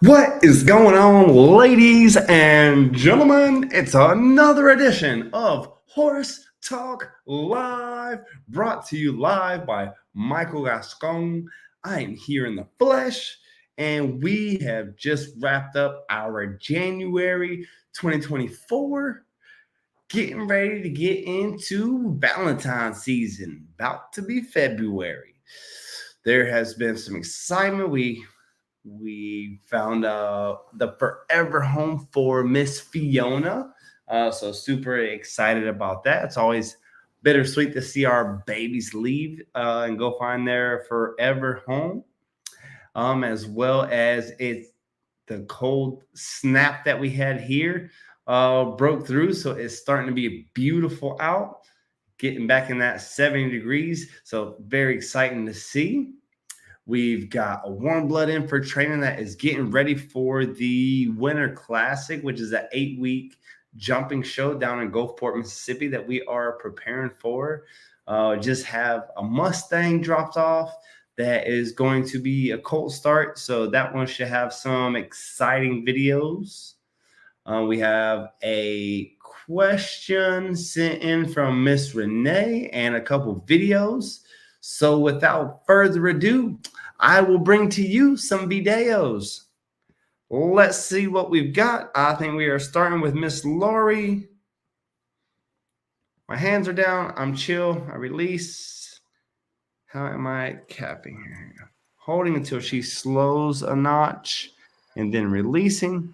What is going on, ladies and gentlemen? It's another edition of Horse Talk Live, brought to you live by Michael Gascon. I am here in the flesh, and we have just wrapped up our January 2024, getting ready to get into Valentine's season, about to be February. There has been some excitement. We found the forever home for Miss Fiona. So super excited about that. It's always bittersweet to see our babies leave and go find their forever home. As well as it's the cold snap that we had here broke through. So it's starting to be beautiful out, getting back in that 70 degrees. So very exciting to see. We've got a warm blood in for training that is getting ready for the Winter Classic, which is an 8-week jumping show down in Gulfport, Mississippi, that we are preparing for. Just have a Mustang dropped off that is going to be a cold start. So that one should have some exciting videos. We have a question sent in from Miss Renee and a couple videos. So without further ado, I will bring to you some videos. Let's see what we've got. I think we are starting with Miss Lori. My hands are down. I'm chill. I release. How am I capping here? Holding until she slows a notch and then releasing.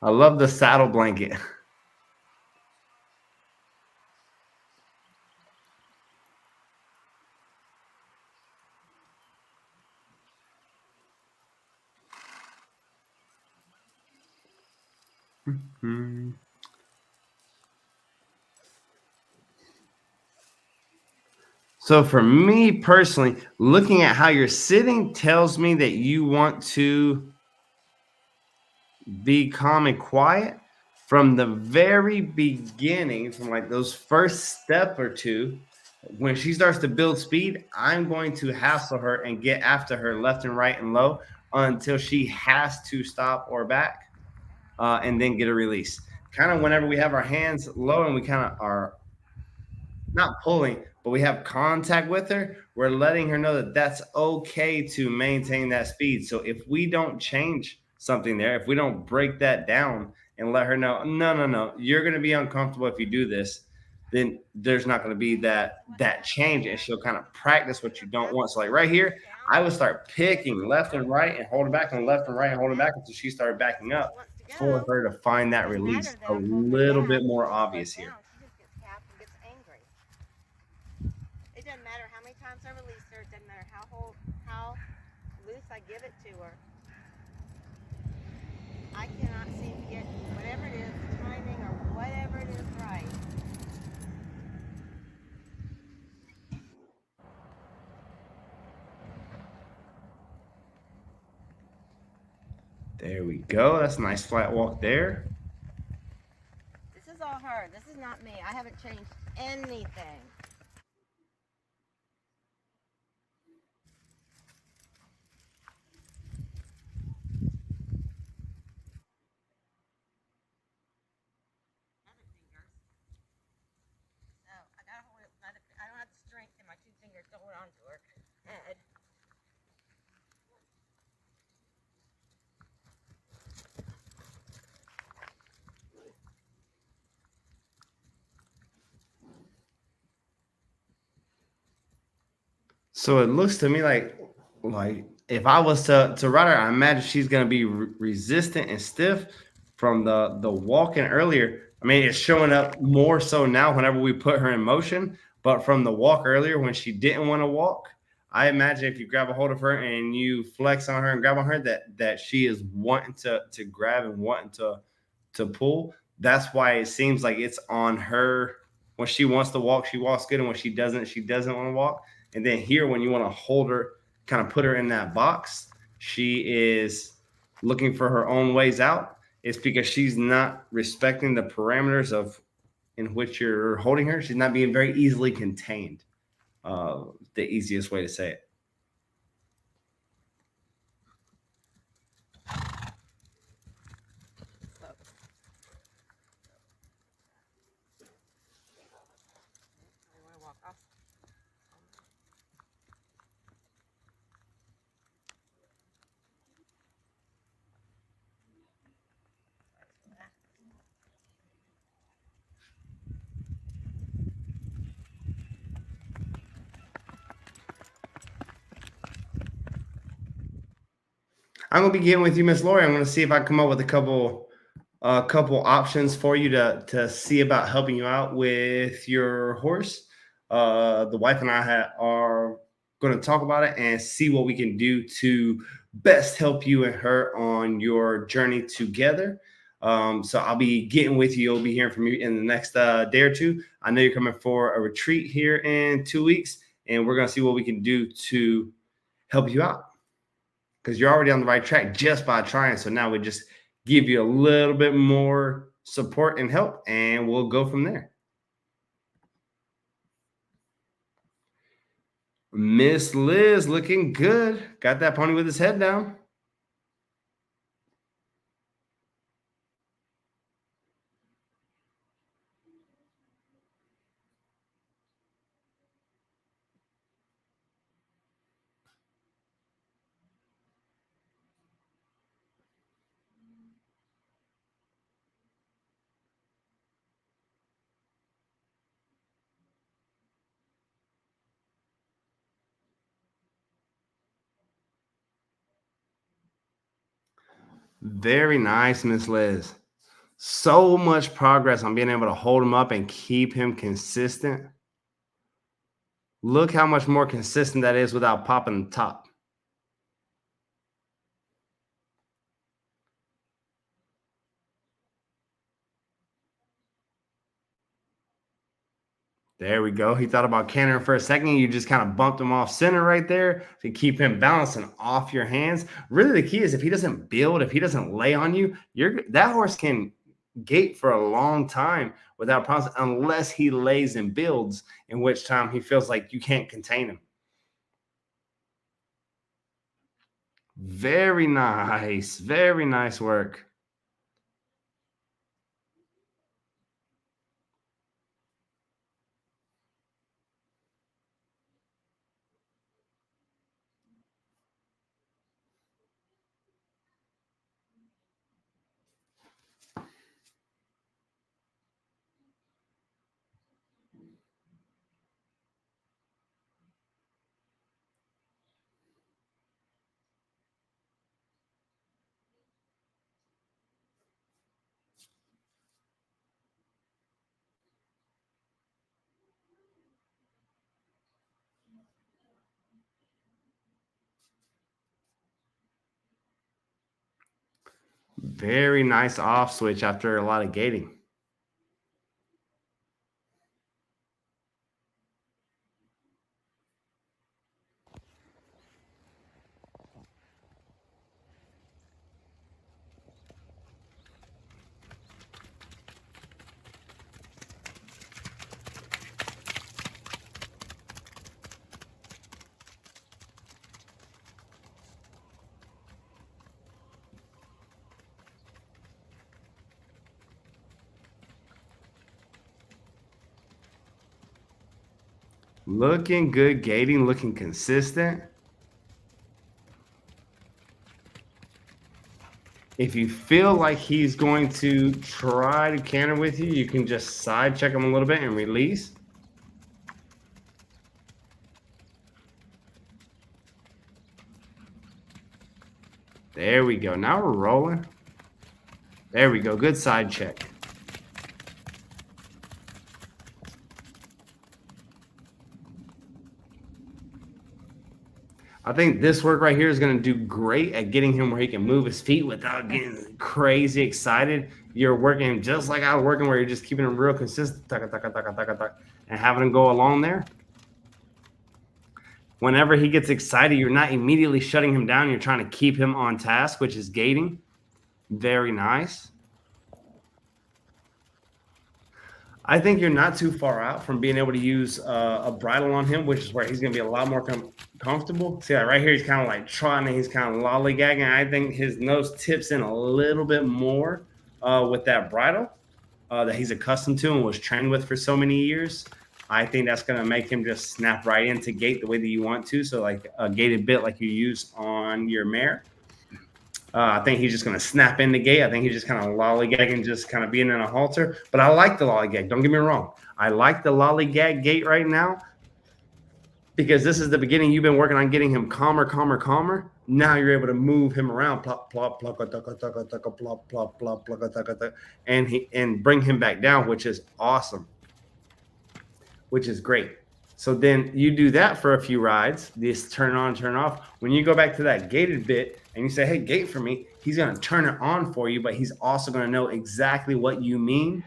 I love the saddle blanket. So for me personally, looking at how you're sitting tells me that you want to be calm and quiet from the very beginning, from like those first step or two. When she starts to build speed, I'm going to hassle her and get after her left and right and low until she has to stop or back, and then get a release. Kind of whenever we have our hands low and we kind of are not pulling, but we have contact with her, we're letting her know that that's okay to maintain that speed. So if we don't change something there, if we don't break that down and let her know, no, you're going to be uncomfortable if you do this, then there's not going to be that change, and she'll kind of practice what you don't want. So like right here, I would start picking left and right and holding back and left and right and holding back until she started backing up for her to find that release a little bit more obvious here. It doesn't matter how many times I release her. It doesn't matter how loose I give it to her. I cannot seem to get whatever it is, timing or whatever it is right. There we go. That's a nice flat walk there. This is all her. This is not me. I haven't changed anything. I don't have the strength in my two fingers to hold on to her head. So it looks to me like if I was to ride her, I imagine she's going to be resistant and stiff from the walking earlier. I mean, it's showing up more so now whenever we put her in motion, but from the walk earlier when she didn't want to walk, I imagine if you grab a hold of her and you flex on her and grab on her, that she is wanting to grab and wanting to pull. That's why it seems like it's on her. When she wants to walk, she walks good, and when she doesn't want to walk. And then here, when you want to hold her, kind of put her in that box, she is looking for her own ways out. It's because she's not respecting the parameters of in which you're holding her. She's not being very easily contained. The easiest way to say it. Slow. You want to walk off? I'm gonna be getting with you, Miss Lori. I'm gonna see if I can come up with a couple options for you to see about helping you out with your horse. The wife and I are going to talk about it and see what we can do to best help you and her on your journey together. So I'll be getting with you. You'll be hearing from me in the next day or two. I know you're coming for a retreat here in 2 weeks, and we're going to see what we can do to help you out because you're already on the right track just by trying. So now we just give you a little bit more support and help, and we'll go from there. Miss Liz looking good. Got that pony with his head down. Very nice, Miss Liz. So much progress on being able to hold him up and keep him consistent. Look how much more consistent that is without popping the top. There we go. He thought about cantering for a second. You just kind of bumped him off center right there to keep him balancing off your hands. Really, the key is if he doesn't build, if he doesn't lay on you, that horse can gait for a long time without problems unless he lays and builds, in which time he feels like you can't contain him. Very nice. Very nice work. Very nice off switch after a lot of gating. Looking good gating, looking consistent. If you feel like he's going to try to canter with you, you can just side check him a little bit and release. There we go. Now we're rolling. There we go. Good side check. I think this work right here is going to do great at getting him where he can move his feet without getting crazy excited. You're working him just like I was working, where you're just keeping him real consistent and having him go along there. Whenever he gets excited, you're not immediately shutting him down. You're trying to keep him on task, which is gating. Very nice. I think you're not too far out from being able to use a bridle on him, which is where he's going to be a lot more comfortable. See, like right here, he's kind of like trotting, he's kind of lollygagging. I think his nose tips in a little bit more with that bridle that he's accustomed to and was trained with for so many years. I think that's going to make him just snap right into gait the way that you want to. So, like a gated bit like you use on your mare. I think he's just going to snap in the gate. I think he's just kind of lollygagging, just kind of being in a halter. But I like the lollygag. Don't get me wrong. I like the lollygag gait right now because this is the beginning. You've been working on getting him calmer, calmer, calmer. Now you're able to move him around, plop, plop, plop, plop, plop, plop, and bring him back down, which is awesome, which is great. So then you do that for a few rides, this turn on, turn off. When you go back to that gated bit and you say, hey, gate for me, he's going to turn it on for you, but he's also going to know exactly what you mean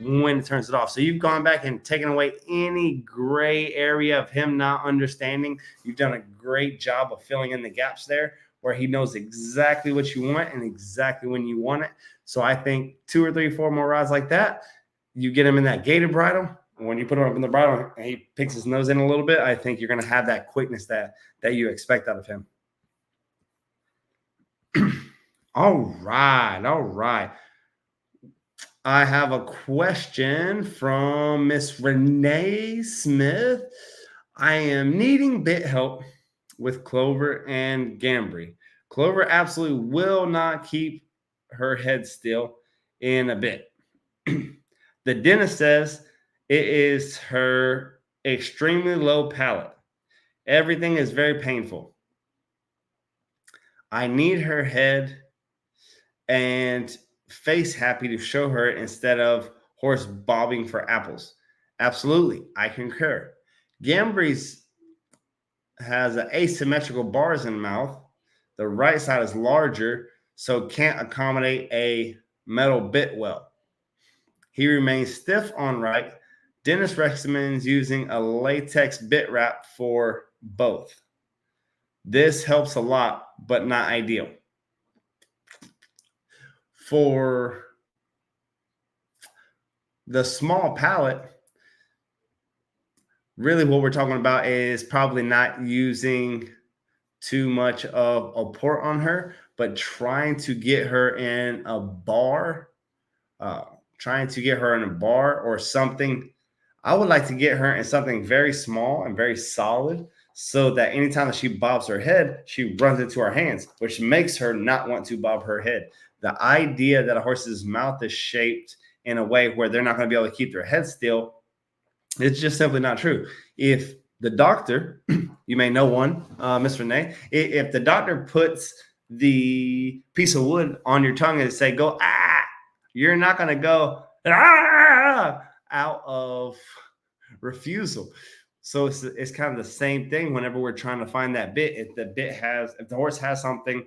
when it turns it off. So you've gone back and taken away any gray area of him not understanding. You've done a great job of filling in the gaps there where he knows exactly what you want and exactly when you want it. So I think 2 or 3, 4 more rides like that, you get him in that gated bridle. When you put him up in the bridle and he picks his nose in a little bit, I think you're going to have that quickness that you expect out of him. All right. I have a question from Miss Renee Smith. I am needing bit help with Clover and Gambry. Clover absolutely will not keep her head still in a bit. The dentist says it is her extremely low palate. Everything is very painful. I need her head and face happy to show her instead of horse bobbing for apples. Absolutely, I concur. Gambry's has asymmetrical bars in the mouth. The right side is larger, so can't accommodate a metal bit well. He remains stiff on right. Dentist recommends using a latex bit wrap for both. This helps a lot, but not ideal. For the small palate, really what we're talking about is probably not using too much of a port on her, but trying to get her in a bar, or something. I would like to get her in something very small and very solid so that anytime that she bobs her head, she runs into our hands, which makes her not want to bob her head. The idea that a horse's mouth is shaped in a way where they're not going to be able to keep their head still, it's just simply not true. If the doctor, you may know one, Miss Renee, if the doctor puts the piece of wood on your tongue and say, go, you're not going to go, out of refusal. So it's kind of the same thing whenever we're trying to find that bit. If the horse has something,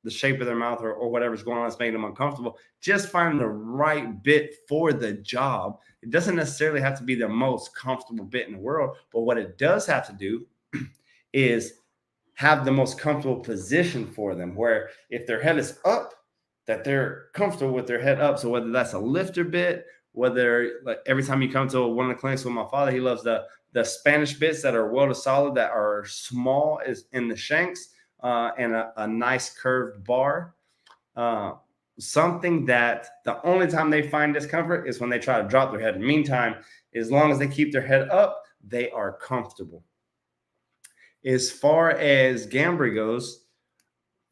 the shape of their mouth or whatever's going on that's making them uncomfortable, just find the right bit for the job. It doesn't necessarily have to be the most comfortable bit in the world, but what it does have to do is have the most comfortable position for them, where if their head is up, that they're comfortable with their head up. So whether that's a lifter bit, whether like every time you come to one of the clinics with my father, he loves the Spanish bits that are well to solid, that are small is in the shanks, and a nice curved bar. Something that the only time they find discomfort is when they try to drop their head. In the meantime, as long as they keep their head up, they are comfortable. As far as Gambry goes,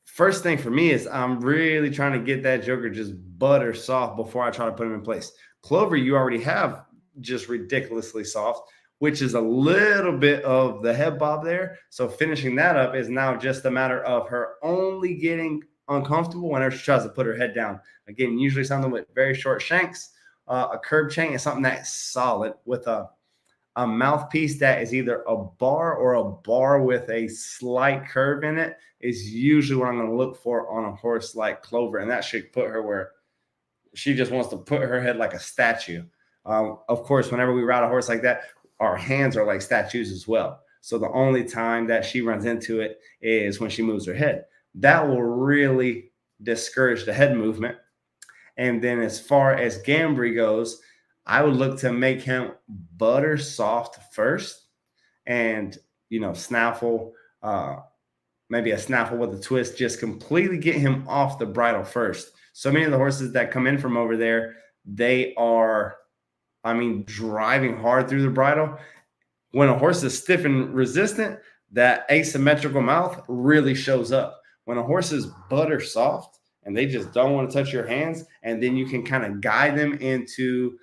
first thing for me is I'm really trying to get that joker just butter soft before I try to put him in place. Clover, you already have just ridiculously soft, which is a little bit of the head bob there. So finishing that up is now just a matter of her only getting uncomfortable whenever she tries to put her head down. Again, usually something with very short shanks, a curb chain, is something that's solid with a mouthpiece that is either a bar or a bar with a slight curve in it is usually what I'm going to look for on a horse like Clover. And that should put her where she just wants to put her head like a statue. Of course, whenever we ride a horse like that, our hands are like statues as well. So the only time that she runs into it is when she moves her head. That will really discourage the head movement. And then as far as Gambry goes, I would look to make him butter soft first, and snaffle, maybe a snaffle with a twist, just completely get him off the bridle first. So many of the horses that come in from over there, they are, driving hard through the bridle. When a horse is stiff and resistant, that asymmetrical mouth really shows up. When a horse is butter soft and they just don't want to touch your hands, and then you can kind of guide them into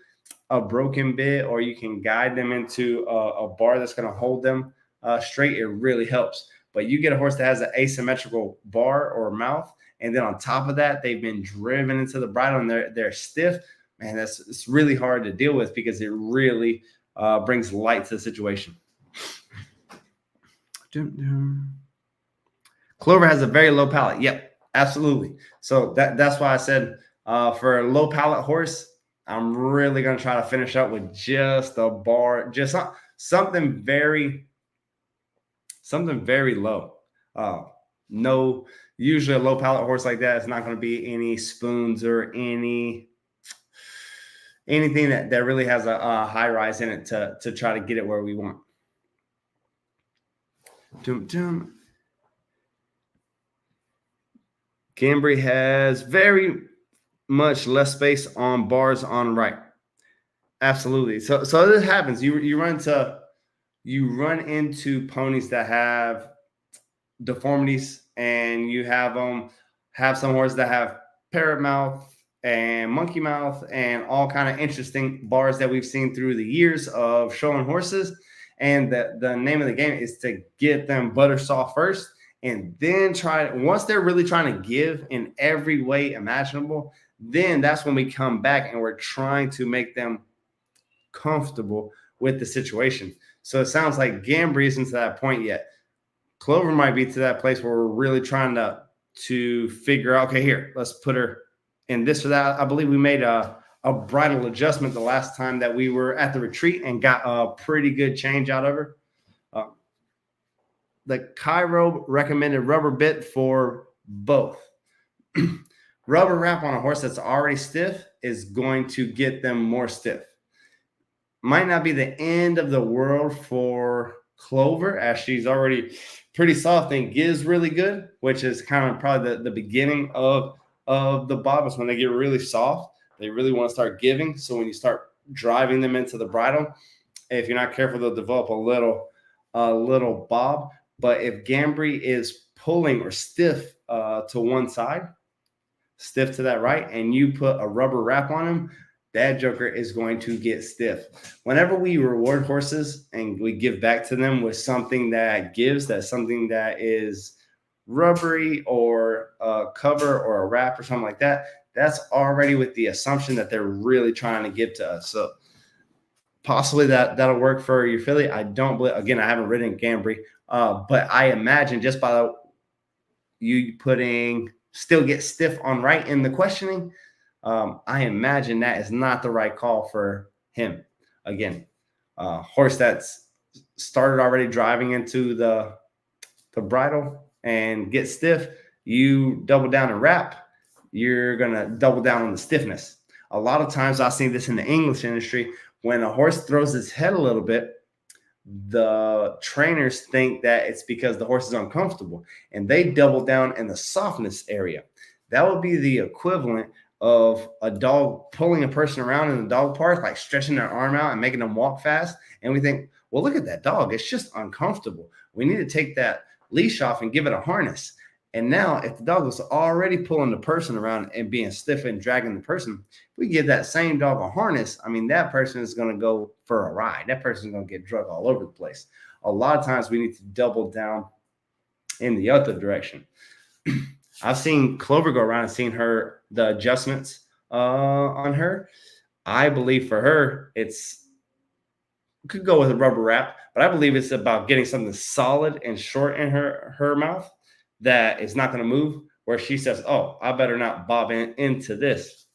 a broken bit, or you can guide them into a bar that's going to hold them straight, it really helps. But you get a horse that has an asymmetrical bar or mouth, and then on top of that, they've been driven into the bridle and they're stiff. Man, it's really hard to deal with, because it really brings light to the situation. Clover has a very low palate. Yep, absolutely. So that's why I said for a low palate horse, I'm really going to try to finish up with just a bar, just something very low. No, usually a low palate horse like that is not going to be any spoons or anything that really has a high rise in it to try to get it where we want. Cambry has very much less space on bars on right. Absolutely. So this happens. You run into ponies that have deformities, and you have some horses that have parrot mouth and monkey mouth and all kind of interesting bars that we've seen through the years of showing horses. And the name of the game is to get them butter soft first, and then once they're really trying to give in every way imaginable, then that's when we come back and we're trying to make them comfortable with the situation. So it sounds like Gambry isn't to that point yet. Clover might be to that place where we're really trying to figure out, okay, here, let's put her in this or that. I believe we made a bridle adjustment the last time that we were at the retreat and got a pretty good change out of her. The Cairo recommended rubber bit for both. Rubber wrap on a horse that's already stiff is going to get them more stiff. Might not be the end of the world for Clover, as she's already pretty soft and gives really good, which is kind of probably the beginning of the bobbers. When they get really soft, they really want to start giving. So when you start driving them into the bridle, if you're not careful, they'll develop a little bob. But if Gambry is pulling or stiff to one side, stiff to that right, and you put a rubber wrap on him, that joker is going to get stiff. Whenever we reward horses and we give back to them with something that gives, that's something that is rubbery or a cover or a wrap or something like that, that's already with the assumption that they're really trying to give to us. So possibly that'll work for your filly. I don't believe, again, I haven't ridden Gambry, but I imagine just by you putting still get stiff on right in the questioning, I imagine that is not the right call for him. Again, horse that's started already driving into the bridle and get stiff, you double down and wrap, you're going to double down on the stiffness. A lot of times I've seen this in the English industry. When a horse throws his head a little bit, the trainers think that it's because the horse is uncomfortable, and they double down in the softness area. That would be the equivalent of a dog pulling a person around in the dog park, like stretching their arm out and making them walk fast. And we think, well, look at that dog. It's just uncomfortable. We need to take that leash off and give it a harness. And now if the dog was already pulling the person around and being stiff and dragging the person, if we give that same dog a harness, that person is going to go for a ride. That person is going to get drug all over the place. A lot of times we need to double down in the other direction. I've seen Clover go around and seen the adjustments on her. I believe for her, could go with a rubber wrap, but I believe it's about getting something solid and short in her mouth that is not going to move, where she says, oh, I better not bob into this.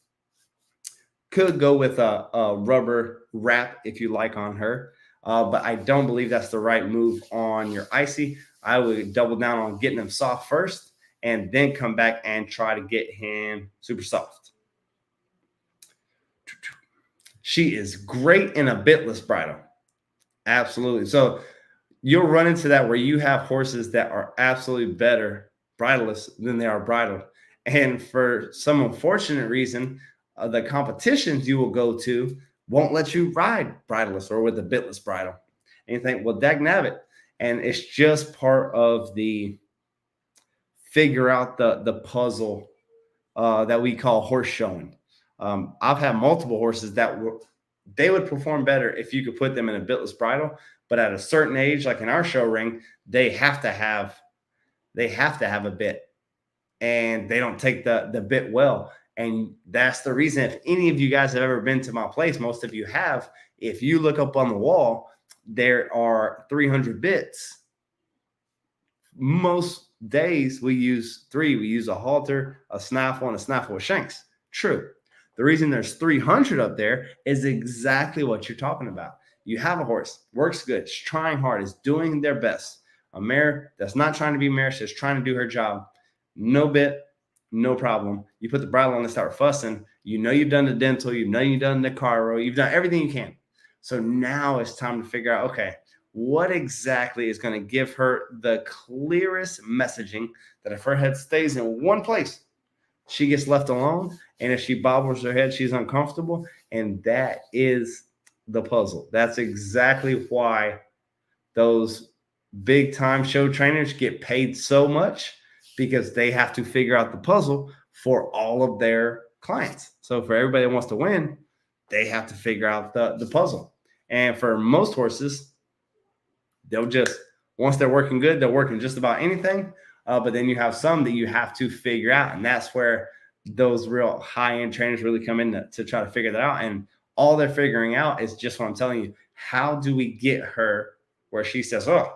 Could go with a rubber wrap if you like on her, but I don't believe that's the right move on your icy. I would double down on getting him soft first and then come back and try to get him super soft. She is great in a bitless bridle. Absolutely. So you'll run into that where you have horses that are absolutely better bridleless than they are bridled. And for some unfortunate reason, the competitions you will go to won't let you ride bridleless or with a bitless bridle. And you think, well, dagnabbit. And it's just part of the figure out the puzzle that we call horse showing. I've had multiple horses that they would perform better if you could put them in a bitless bridle, but at a certain age, like in our show ring, they have to have a bit, and they don't take the bit well. And that's the reason, if any of you guys have ever been to my place, most of you have, if you look up on the wall, there are 300 bits. Most days we use 3. We use a halter, a snaffle, and a snaffle with shanks. True. The reason there's 300 up there is exactly what you're talking about. You have a horse, works good, is trying hard, is doing their best. A mare that's not trying to be mare, she's trying to do her job. No bit, no problem. You put the bridle on and start fussing. You know you've done the dental, you know you've done the caro, you've done everything you can. So now it's time to figure out, okay, what exactly is going to give her the clearest messaging that if her head stays in one place, she gets left alone. And if she bobbles her head, she's uncomfortable. And that is the puzzle. That's exactly why those big time show trainers get paid so much, because they have to figure out the puzzle for all of their clients. So for everybody that wants to win, they have to figure out the puzzle. And for most horses, they'll just, once they're working good, they'll work in just about anything. But then you have some that you have to figure out. And that's where those real high-end trainers really come in to try to figure that out. And all they're figuring out is just what I'm telling you. How do we get her where she says, oh,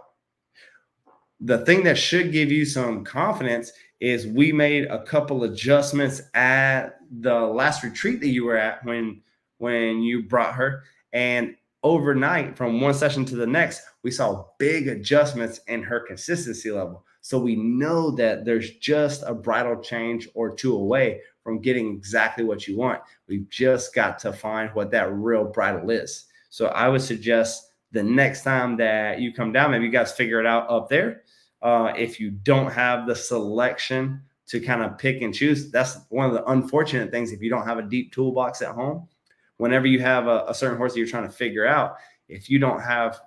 the thing that should give you some confidence is we made a couple adjustments at the last retreat that you were at when you brought her. And overnight, from one session to the next, we saw big adjustments in her consistency level. So we know that there's just a bridle change or two away from getting exactly what you want. We've just got to find what that real bridle is. So I would suggest the next time that you come down, maybe you guys figure it out up there. If you don't have the selection to kind of pick and choose, that's one of the unfortunate things. If you don't have a deep toolbox at home, whenever you have a certain horse that you're trying to figure out, if you don't have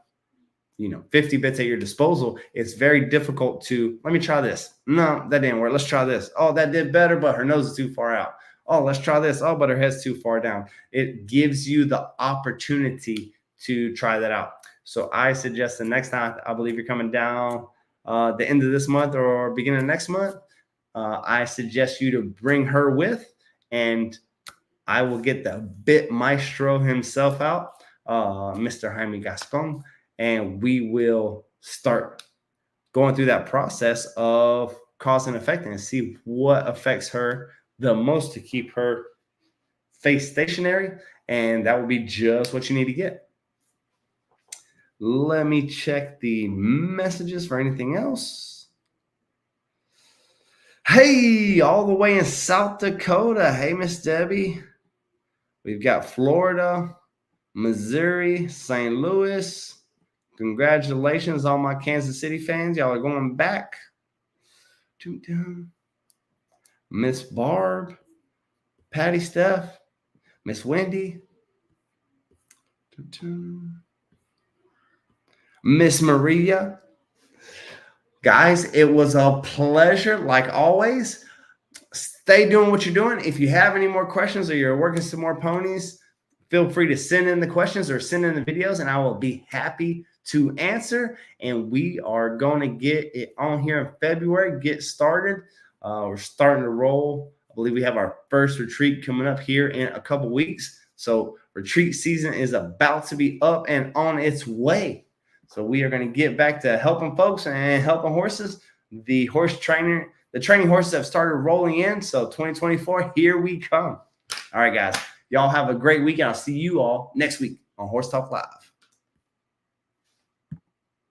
50 bits at your disposal, it's very difficult to, let me try this. No, that didn't work. Let's try this. Oh, that did better, but her nose is too far out. Oh, let's try this. Oh, but her head's too far down. It gives you the opportunity to try that out. So I suggest the next time, I believe you're coming down the end of this month or beginning of next month, I suggest you to bring her with, and I will get the bit maestro himself out, Mr. Jaime Gascon, and we will start going through that process of cause and effect and see what affects her the most to keep her face stationary. And that will be just what you need to get. Let me check the messages for anything else. Hey, all the way in South Dakota. Hey, Miss Debbie. We've got Florida, Missouri, St. Louis. Congratulations, all my Kansas City fans. Y'all are going back. Miss Barb, Patty Steph, Miss Wendy, Miss Maria. Guys, it was a pleasure, like always. Stay doing what you're doing. If you have any more questions or you're working some more ponies, feel free to send in the questions or send in the videos, and I will be happy to answer. And we are going to get it on here in February, get started. We're starting to roll. I believe we have our first retreat coming up here in a couple weeks. So retreat season is about to be up and on its way. So we are going to get back to helping folks and helping horses. The training horses have started rolling in. So 2024, here we come. All right, guys. Y'all have a great weekend. I'll see you all next week on Horse Talk Live.